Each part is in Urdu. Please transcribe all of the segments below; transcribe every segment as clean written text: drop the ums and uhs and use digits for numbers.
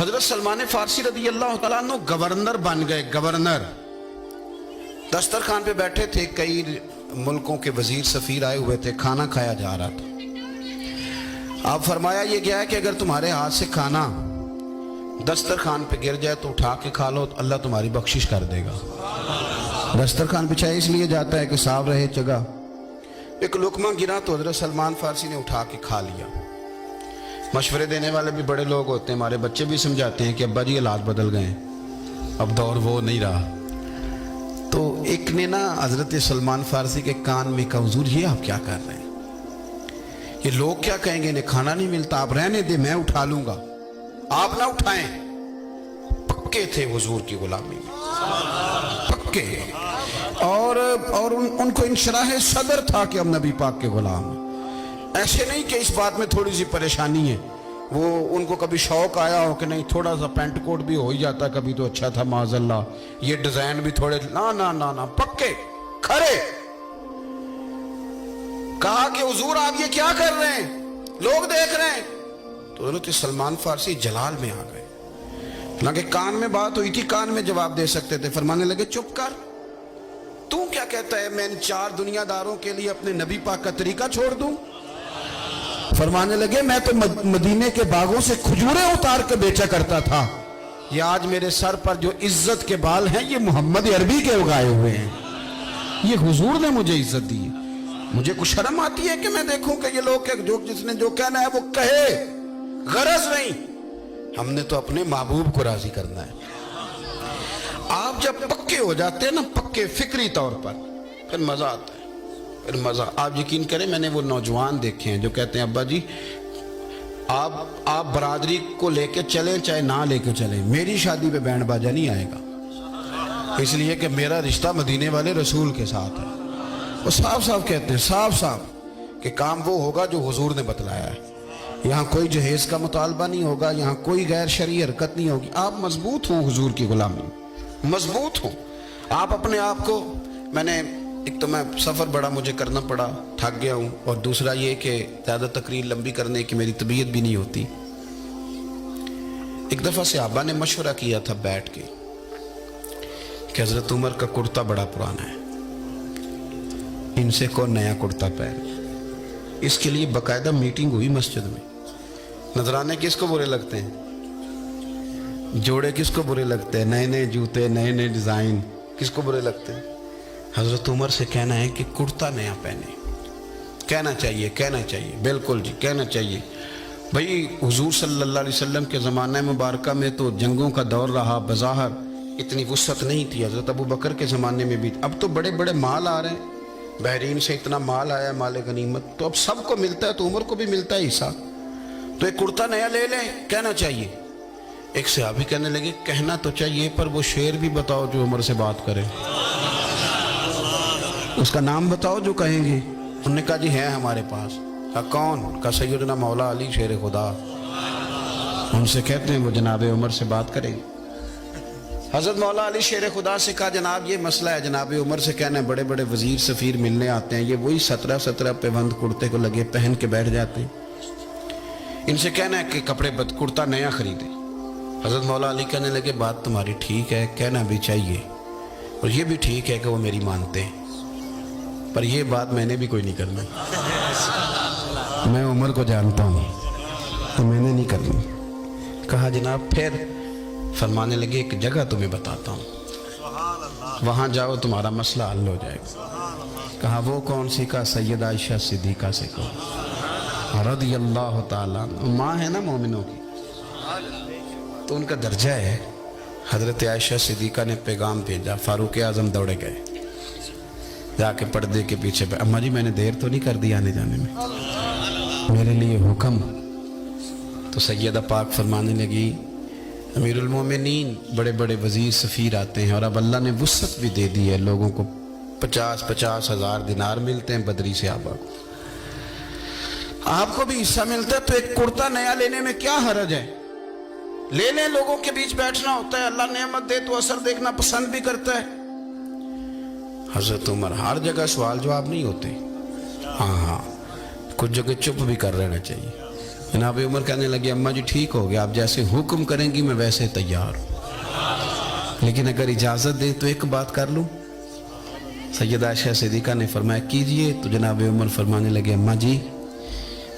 حضرت سلمان فارسی رضی اللہ تعالیٰ عنہ گورنر بن گئے. گورنر دسترخوان پہ بیٹھے تھے, کئی ملکوں کے وزیر سفیر آئے ہوئے تھے, کھانا کھایا جا رہا تھا. آپ فرمایا یہ گیا ہے کہ اگر تمہارے ہاتھ سے کھانا دسترخوان پہ گر جائے تو اٹھا کے کھا لو, تو اللہ تمہاری بخشش کر دے گا. دسترخوان بچھایا اس لیے جاتا ہے کہ صاف رہے جگہ. ایک لقمہ گرا تو حضرت سلمان فارسی نے اٹھا کے کھا لیا. مشورے دینے والے بھی بڑے لوگ ہوتے ہیں, ہمارے بچے بھی سمجھاتے ہیں کہ ابا جی حالات بدل گئے, اب دور وہ نہیں رہا. تو ایک نے نا حضرت سلمان فارسی کے کان میں کہا, حضور یہ آپ کیا کر رہے ہیں, یہ لوگ کیا کہیں گے, انہیں کھانا نہیں ملتا, آپ رہنے دیں میں اٹھا لوں گا. آپ نہ اٹھائیں. پکے تھے حضور کی غلامی میں, پکے. اور ان کو انشراح صدر تھا کہ ہم نبی پاک کے غلام ہیں. ایسے نہیں کہ اس بات میں تھوڑی سی پریشانی ہے, وہ ان کو کبھی شوق آیا ہو کہ نہیں تھوڑا سا پینٹ کوٹ بھی ہو ہی جاتا کبھی تو اچھا تھا, معاذ اللہ یہ ڈیزائن بھی تھوڑے, نا پکے کھڑے. کہا کہ حضور آپ یہ کیا کر رہے ہیں, لوگ دیکھ رہے ہیں. تو حضرت سلمان فارسی جلال میں آ گئے. حالانکہ کان میں بات ہوئی تھی, کان میں جواب دے سکتے تھے. فرمانے لگے چپ کر, تو کیا کہتا ہے میں ان 4 دنیا داروں کے لیے اپنے نبی پاک کا طریقہ چھوڑ دوں. فرمانے لگے میں تو مدینے کے باغوں سے کھجوریں اتار کے بیچا کرتا تھا, یہ آج میرے سر پر جو عزت کے بال ہیں یہ محمد عربی کے اگائے ہوئے ہیں, یہ حضور نے مجھے عزت دی. مجھے کچھ شرم آتی ہے کہ میں دیکھوں کہ یہ لوگ جس نے جو کہنا ہے وہ کہے, غرض نہیں, ہم نے تو اپنے محبوب کو راضی کرنا ہے. آپ جب پکے ہو جاتے ہیں نا, پکے فکری طور پر, پھر مزہ آتا ہے, پھر مزہ. آپ یقین کریں میں نے وہ نوجوان دیکھے ہیں جو کہتے ہیں ابا جی آپ برادری کو لے کے چلیں چاہے نہ لے کے چلیں, میری شادی پہ بینڈ باجہ نہیں آئے گا, اس لیے کہ میرا رشتہ مدینے والے رسول کے ساتھ ہے. وہ صاف صاف کہتے ہیں, صاف کہ کام وہ ہوگا جو حضور نے بتلایا ہے. یہاں کوئی جہیز کا مطالبہ نہیں ہوگا, یہاں کوئی غیر شرعی حرکت نہیں ہوگی. آپ مضبوط ہوں حضور کی غلامی, مضبوط ہوں آپ اپنے آپ کو. میں نے ایک تو میں سفر بڑا مجھے کرنا پڑا, تھک گیا ہوں, اور دوسرا یہ کہ زیادہ تقریر لمبی کرنے کی میری طبیعت بھی نہیں ہوتی. ایک دفعہ صحابہ نے مشورہ کیا تھا بیٹھ کے کہ حضرت عمر کا کرتا بڑا پرانا ہے, ان سے کون نیا کرتا پہن. اس کے لیے باقاعدہ میٹنگ ہوئی مسجد میں. نذرانے کس کو برے لگتے ہیں, جوڑے کس کو برے لگتے ہیں, نئے نئے جوتے, نئے نئے ڈیزائن کس کو برے لگتے ہیں. حضرت عمر سے کہنا ہے کہ کرتا نیا پہنے, کہنا چاہیے بالکل جی کہنا چاہیے. بھئی حضور صلی اللہ علیہ وسلم کے زمانہ مبارکہ میں تو جنگوں کا دور رہا, بظاہر اتنی وسعت نہیں تھی. حضرت ابو بکر کے زمانے میں بھی, اب تو بڑے بڑے مال آ رہے ہیں, بحرین سے اتنا مال آیا, مال غنیمت, تو اب سب کو ملتا ہے, تو عمر کو بھی ملتا ہے حصہ, تو ایک کرتا نیا لے لیں, کہنا چاہیے. ایک صحابی کہنے لگے کہنا تو چاہیے, پر وہ شعر بھی بتاؤ جو عمر سے بات کرے, اس کا نام بتاؤ جو کہیں گے. انہوں نے کہا جی ہے ہمارے پاس. کہا کون؟ کہا سیدنا مولا علی شیر خدا, ان سے کہتے ہیں وہ جناب عمر سے بات کریں. حضرت مولا علی شیر خدا سے کہا جناب یہ مسئلہ ہے. جناب عمر سے کہنا ہے بڑے بڑے وزیر سفیر ملنے آتے ہیں, یہ وہی 17 پیوند کرتے کو لگے پہن کے بیٹھ جاتے ہیں. ان سے کہنا ہے کہ کپڑے کرتا نیا خریدے. حضرت مولا علی کہنے لگے بات تمہاری ٹھیک ہے, کہنا بھی چاہیے, اور یہ بھی ٹھیک ہے کہ وہ میری مانتے ہیں, پر یہ بات میں نے بھی کوئی نہیں کرنا. میں عمر کو جانتا ہوں تو میں نے نہیں کرنی. کہا جناب پھر. فرمانے لگے ایک جگہ تمہیں بتاتا ہوں, وہاں جاؤ تمہارا مسئلہ حل ہو جائے گا. کہا وہ کون سی؟ کا سیدہ عائشہ صدیقہ سے کہو رضی اللہ تعالیٰ, ماں ہے نا مومنوں کی, تو ان کا درجہ ہے. حضرت عائشہ صدیقہ نے پیغام بھیجا, فاروق اعظم دوڑے گئے, جا کے پردے کے پیچھے پہ, اماں جی میں نے دیر تو نہیں کر دی آنے جانے میں, میرے لیے حکم. تو سیدہ پاک فرمانے لگی امیر المومنین بڑے بڑے وزیر سفیر آتے ہیں, اور اب اللہ نے وسعت بھی دے دی ہے, لوگوں کو 50 ہزار دینار ملتے ہیں بدری صحابہ کو, آپ کو بھی حصہ ملتا ہے, تو ایک کرتا نیا لینے میں کیا حرج ہے, لے لیں. لوگوں کے بیچ بیٹھنا ہوتا ہے, اللہ نعمت دے تو اثر دیکھنا پسند بھی کرتا ہے. حضرت عمر ہر جگہ سوال جواب نہیں ہوتے, ہاں کچھ جگہ چپ بھی کر رہنا چاہیے, جناب عمر کہنے لگے اماں جی ٹھیک ہو گیا، آپ جیسے حکم کریں گی میں ویسے تیار ہوں، لیکن اگر اجازت دیں تو ایک بات کر لوں؟ سیدہ عائشہ صدیقہ نے فرمایا کیجئے۔ تو جناب عمر فرمانے لگے اماں جی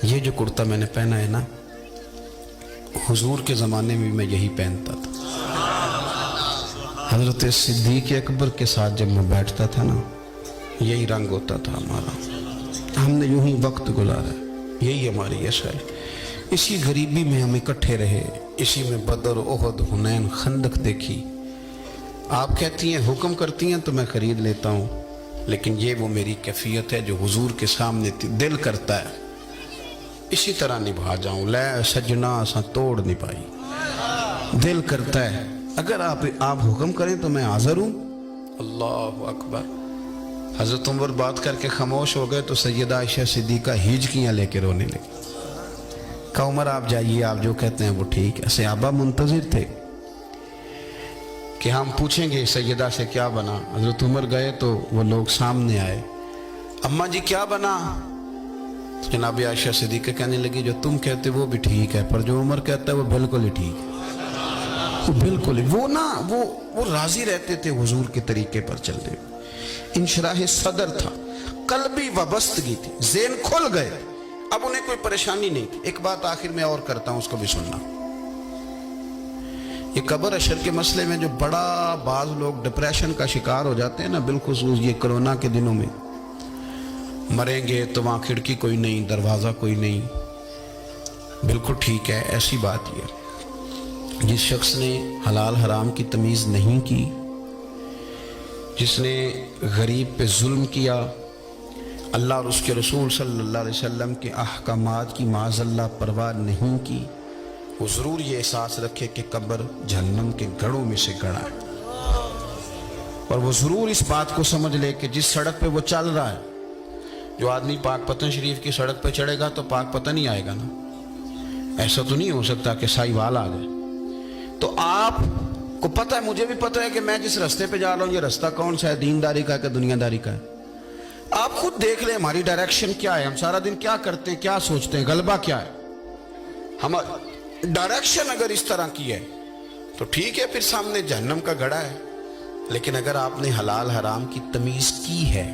یہ جو کرتا میں نے پہنا ہے نا، حضور کے زمانے میں میں یہی پہنتا تھا۔ حضرت صدیق اکبر کے ساتھ جب میں بیٹھتا تھا نا، یہی رنگ ہوتا تھا ہمارا۔ ہم نے یوں ہی وقت گزارا، یہی ہماری اصل۔ اسی غریبی میں ہم اکٹھے رہے، اسی میں بدر، احد، حنین، خندق دیکھی۔ آپ کہتی ہیں حکم کرتی ہیں تو میں خرید لیتا ہوں، لیکن یہ وہ میری کیفیت ہے جو حضور کے سامنے دل کرتا ہے اسی طرح نبھا جاؤں۔ لے سجنا سا توڑ نہیں پائی، دل کرتا ہے اگر آپ حکم کریں تو میں حاضر ہوں۔ اللہ اکبر۔ حضرت عمر بات کر کے خاموش ہو گئے تو سیدہ عائشہ صدیقہ ہیجکیاں لے کے رونے لگی۔ کہا عمر آپ جائیے، آپ جو کہتے ہیں وہ ٹھیک ہے۔ صحابہ منتظر تھے کہ ہم پوچھیں گے سیدہ سے کیا بنا۔ حضرت عمر گئے تو وہ لوگ سامنے آئے، اماں جی کیا بنا؟ جناب عائشہ صدیقہ کہنے لگی جو تم کہتے وہ بھی ٹھیک ہے، پر جو عمر کہتا ہے وہ بالکل ہی ٹھیک ہے، وہ بالکل ہی وہ راضی رہتے تھے حضور کے طریقے پر چلتے۔ انشراح صدر تھا، قلبی وابستگی تھی، ذہن کھل گئے، اب انہیں کوئی پریشانی نہیں تھی۔ ایک بات آخر میں اور کرتا ہوں، اس کو بھی سننا۔ یہ قبر حشر کے مسئلے میں جو بڑا بعض لوگ ڈپریشن کا شکار ہو جاتے ہیں نا، بالخصوص یہ کرونا کے دنوں میں، مریں گے تو وہاں کھڑکی کوئی نہیں، دروازہ کوئی نہیں، بالکل ٹھیک ہے۔ ایسی بات یہ جس شخص نے حلال حرام کی تمیز نہیں کی، جس نے غریب پہ ظلم کیا، اللہ اور اس کے رسول صلی اللہ علیہ وسلم کے احکامات کی معاذ اللہ پرواہ نہیں کی، وہ ضرور یہ احساس رکھے کہ قبر جہنم کے گڑھوں میں سے گڑھا ہے، اور وہ ضرور اس بات کو سمجھ لے کہ جس سڑک پہ وہ چل رہا ہے، جو آدمی پاک پتن شریف کی سڑک پہ چڑھے گا تو پاک پتن ہی آئے گا نا، ایسا تو نہیں ہو سکتا کہ سائی وال آ گئے۔ تو آپ کو پتہ ہے، مجھے بھی پتہ ہے کہ میں جس رستے پہ جا رہا ہوں یہ رستہ کون سا ہے، دینداری کا ہے کہ دنیا داری کا ہے۔ آپ خود دیکھ لیں ہماری ڈائریکشن کیا ہے، ہم سارا دن کیا کرتے ہیں، کیا سوچتے ہیں، غلبہ کیا ہے۔ ہماری ڈائریکشن اگر اس طرح کی ہے تو ٹھیک ہے، پھر سامنے جہنم کا گڑھا ہے۔ لیکن اگر آپ نے حلال حرام کی تمیز کی ہے،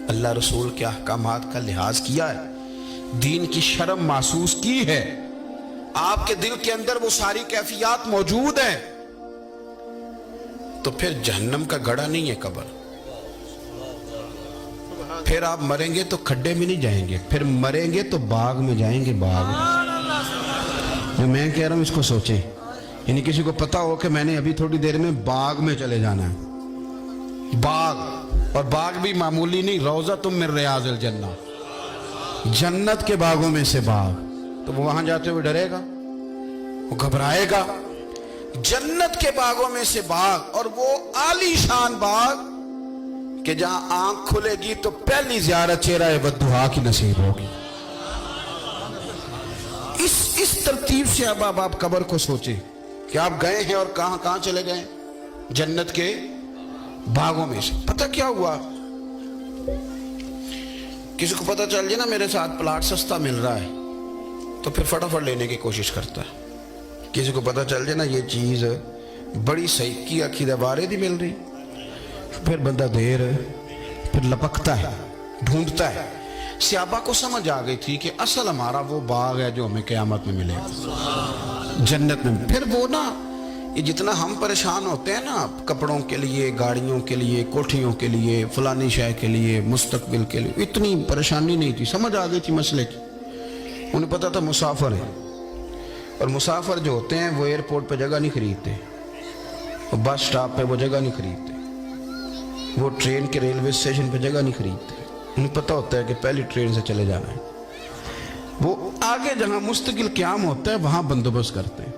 اللہ رسول کے احکامات کا لحاظ کیا ہے، دین کی شرم محسوس کی ہے، آپ کے دل کے اندر وہ ساری کیفیات موجود ہیں، تو پھر جہنم کا گڑھا نہیں ہے قبر۔ پھر آپ مریں گے تو کھڈے میں نہیں جائیں گے، پھر مریں گے تو باغ میں جائیں گے، باغ میں۔ جو میں کہہ رہا ہوں اس کو سوچیں، یعنی کسی کو پتا ہو کہ میں نے ابھی تھوڑی دیر میں باغ میں چلے جانا ہے، باغ، اور باغ بھی معمولی نہیں، روضۃ من ریاض الجنہ، جنت کے باغوں میں سے باغ، تو وہ وہاں جاتے ہوئے ڈرے گا، وہ گھبرائے گا۔ جنت کے باغوں میں سے باغ، اور وہ عالی شان باغ کہ جہاں آنکھ کھلے گی تو پہلی زیارت چہرہ ودعا کی نصیب ہوگی۔ اس ترتیب سے اب آپ قبر کو سوچیں کہ آپ گئے ہیں اور کہاں کہاں چلے گئے، جنت کے باغوں میں سے۔ پتہ کیا ہوا، کسی کو پتہ چل جائے نا میرے ساتھ پلاٹ سستا مل رہا ہے تو پھر فٹافٹ لینے کی کوشش کرتا ہے۔ کسی کو پتہ چل جائے نا یہ چیز بڑی صحیح کی عقیدہ وارد ہی مل رہی، پھر بندہ دیر پھر لپکتا ہے، ڈھونڈتا ہے۔ صحابہ کو سمجھ آ گئی تھی کہ اصل ہمارا وہ باغ ہے جو ہمیں قیامت میں ملے گا، جنت میں۔ پھر وہ نا یہ جتنا ہم پریشان ہوتے ہیں نا کپڑوں کے لیے، گاڑیوں کے لیے، کوٹھیوں کے لیے، فلانی شے کے لیے، مستقبل کے لیے، اتنی پریشانی نہیں تھی، سمجھ آ گئی تھی مسئلے کی۔ انہیں پتا تھا مسافر ہیں، اور مسافر جو ہوتے ہیں وہ ایئرپورٹ پہ جگہ نہیں خریدتے، وہ بس سٹاپ پہ وہ جگہ نہیں خریدتے، وہ ٹرین کے ریلوے اسٹیشن پہ جگہ نہیں خریدتے۔ انہیں پتہ ہوتا ہے کہ پہلی ٹرین سے چلے جانا ہے، وہ آگے جہاں مستقل قیام ہوتا ہے وہاں بندوبست کرتے ہیں۔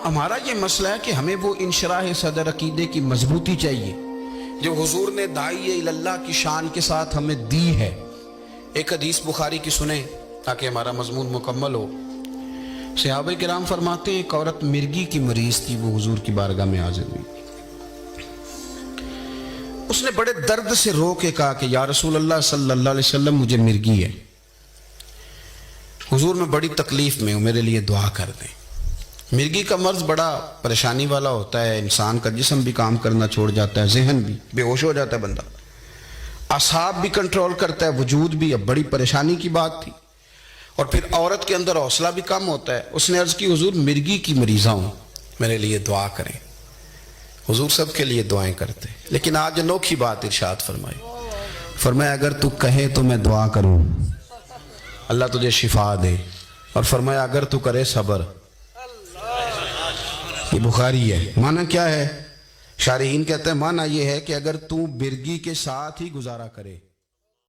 ہمارا یہ مسئلہ ہے کہ ہمیں وہ انشراح صدر عقیدے کی مضبوطی چاہیے جو حضور نے داعی اللہ کی شان کے ساتھ ہمیں دی ہے۔ ایک حدیث بخاری کی سنیں تاکہ ہمارا مضمون مکمل ہو۔ صحابہ کرام فرماتے ہیں ایک عورت مرگی کی مریض تھی، وہ حضور کی بارگاہ میں حاضر ہوئی، اس نے بڑے درد سے رو کے کہا کہ یا رسول اللہ صلی اللہ علیہ وسلم مجھے مرگی ہے۔ حضور میں بڑی تکلیف میں ہوں، میرے لیے دعا کر دیں۔ مرغی کا مرض بڑا پریشانی والا ہوتا ہے، انسان کا جسم بھی کام کرنا چھوڑ جاتا ہے، ذہن بھی بے ہوش ہو جاتا ہے بندہ، اعصاب بھی کنٹرول کرتا ہے، وجود بھی۔ اب بڑی پریشانی کی بات تھی، اور پھر عورت کے اندر حوصلہ بھی کم ہوتا ہے۔ اس نے عرض کی حضور مرغی کی مریضہ ہوں، میرے لیے دعا کریں۔ حضور سب کے لیے دعائیں کرتے، لیکن آج انوکھی بات ارشاد فرمائی، فرمایا اگر تو کہے تو میں دعا کروں اللہ تجھے شفا دے، اور فرمایا اگر تو کرے صبر۔ یہ بخاری ہے۔ معنی کیا ہے؟ شارحین کہتے ہیں معنی یہ ہے کہ اگر تو مرغی کے ساتھ ہی گزارا کرے